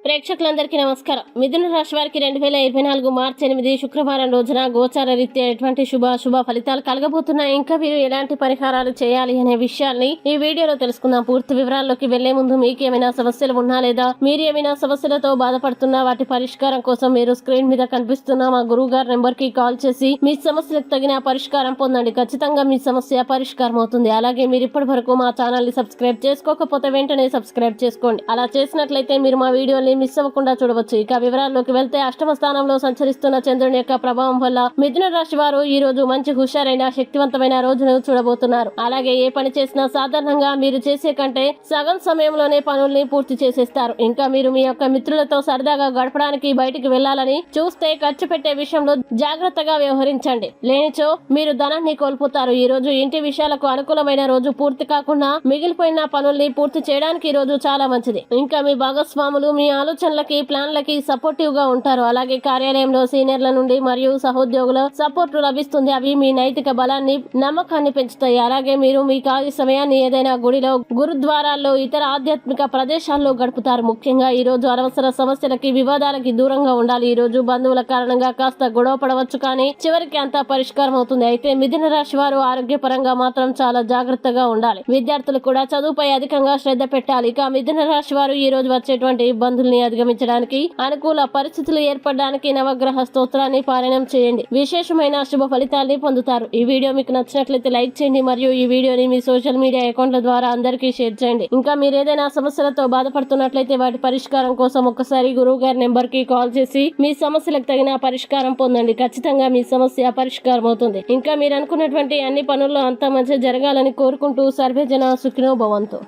ప్రేక్షకులందరికీ నమస్కారం. మిథున రాశి వారికి 2024 మార్చి 8 శుక్రవారం రోజున గోచార రీత్యా ఎటువంటి శుభ ఫలితాలు కలగబోతున్నాయి. ఇంకా మీరు ఎలాంటి పరిహారాలు చేయాలి అనే విషయాల్ని ఈ వీడియోలో తెలుసుకుందాం. పూర్తి వివరాల్లోకి వెళ్లే ముందు మీకు ఏమైనా సమస్యలు ఉన్నా లేదా మీరు ఏమైనా సమస్యలతో బాధపడుతున్నా వాటి పరిష్కారం కోసం మీరు స్క్రీన్ మీద కనిపిస్తున్న మా గురువు గారి నెంబర్ కి కాల్ చేసి మీ సమస్యలకు తగిన పరిష్కారం పొందండి. ఖచ్చితంగా మీ సమస్య పరిష్కారం అవుతుంది. అలాగే మీరు ఇప్పటి వరకు మా ఛానల్ ని సబ్స్క్రైబ్ చేసుకోకపోతే వెంటనే సబ్స్క్రైబ్ చేసుకోండి. అలా చేసినట్లయితే మీరు మా వీడియోని మిస్ అవ్వకుండా చూడవచ్చు. ఇక వివరాల్లోకి వెళ్తే అష్టమ స్థానంలో సంచరిస్తున్న చంద్రుని యొక్క ప్రభావం వల్ల మిథున రాశి వారు ఈ రోజు మంచి హుషారైన శక్తివంతమైన రోజును చూడబోతున్నారు. అలాగే ఏ పని చేసినా సాధారణంగా మీరు చేసే కంటే సగం సమయంలోనే పనుల్ని పూర్తి చేసేస్తారు. ఇంకా మీరు మీ యొక్క మిత్రులతో సరదాగా గడపడానికి బయటికి వెళ్లాలని చూస్తే ఖర్చు పెట్టే విషయంలో జాగ్రత్తగా వ్యవహరించండి. లేనిచో మీరు ధనాన్ని కోల్పోతారు. ఈ రోజు ఇంటి విషయాలకు అనుకూలమైన రోజు. పూర్తి కాకుండా మిగిలిపోయిన పనుల్ని పూర్తి చేయడానికి ఈ రోజు చాలా మంచిది. ఇంకా మీ భాగస్వాములు మీ ఆలోచనలకి ప్లాన్లకి సపోర్టివ్ గా ఉంటారు. అలాగే కార్యాలయంలో సీనియర్ల నుండి మరియు సహోద్యోగుల సపోర్ట్ లభిస్తుంది. అవి మీ నైతిక బలాన్ని నమ్మకాన్ని పెంచుతాయి. అలాగే మీరు మీ ఖాళీ సమయాన్ని ఏదైనా గుడిలో, గురుద్వారాల్లో, ఇతర ఆధ్యాత్మిక ప్రదేశాల్లో గడుపుతారు. ముఖ్యంగా ఈ రోజు అనవసర సమస్యలకి వివాదాలకి దూరంగా ఉండాలి. ఈ రోజు బంధువుల కారణంగా కాస్త గొడవ పడవచ్చు, కానీ చివరికి అంతా పరిష్కారం అవుతుంది. అయితే మిథున రాశి వారు ఆరోగ్యపరంగా మాత్రం చాలా జాగ్రత్తగా ఉండాలి. విద్యార్థులు కూడా చదువుపై అధికంగా శ్రద్ధ పెట్టాలి. ఇక మిథున రాశి వారు ఈ రోజు వచ్చేటువంటి ఇబ్బందుల్ని అధిగమించడానికి, అనుకూల పరిస్థితులు ఏర్పడడానికి నవగ్రహ స్తోత్రాన్ని పారాయణం చేయండి. విశేషమైన శుభ ఫలితాల్ని పొందుతారు. ఈ వీడియో మీకు నచ్చినట్లయితే లైక్ చేయండి మరియు ఈ వీడియోని మీ సోషల్ మీడియా అకౌంట్ల ద్వారా అందరికీ షేర్ చేయండి. ఇంకా మీరు ఏదైనా సమస్యలతో బాధపడుతున్నట్లయితే వాటి పరిష్కారం కోసం ఒక్కసారి గురువు గారి నెంబర్ కి కాల్ చేసి మీ సమస్యలకు తగిన పరిష్కారం పొందండి. ఖచ్చితంగా మీ సమస్య పరిష్కారం అవుతుంది. ఇంకా మీరు అనుకున్నటువంటి అన్ని పనుల్లో అంతా మంచి జరగాలని కోరుకుంటూ సర్వే జన సుఖినో భవంతు.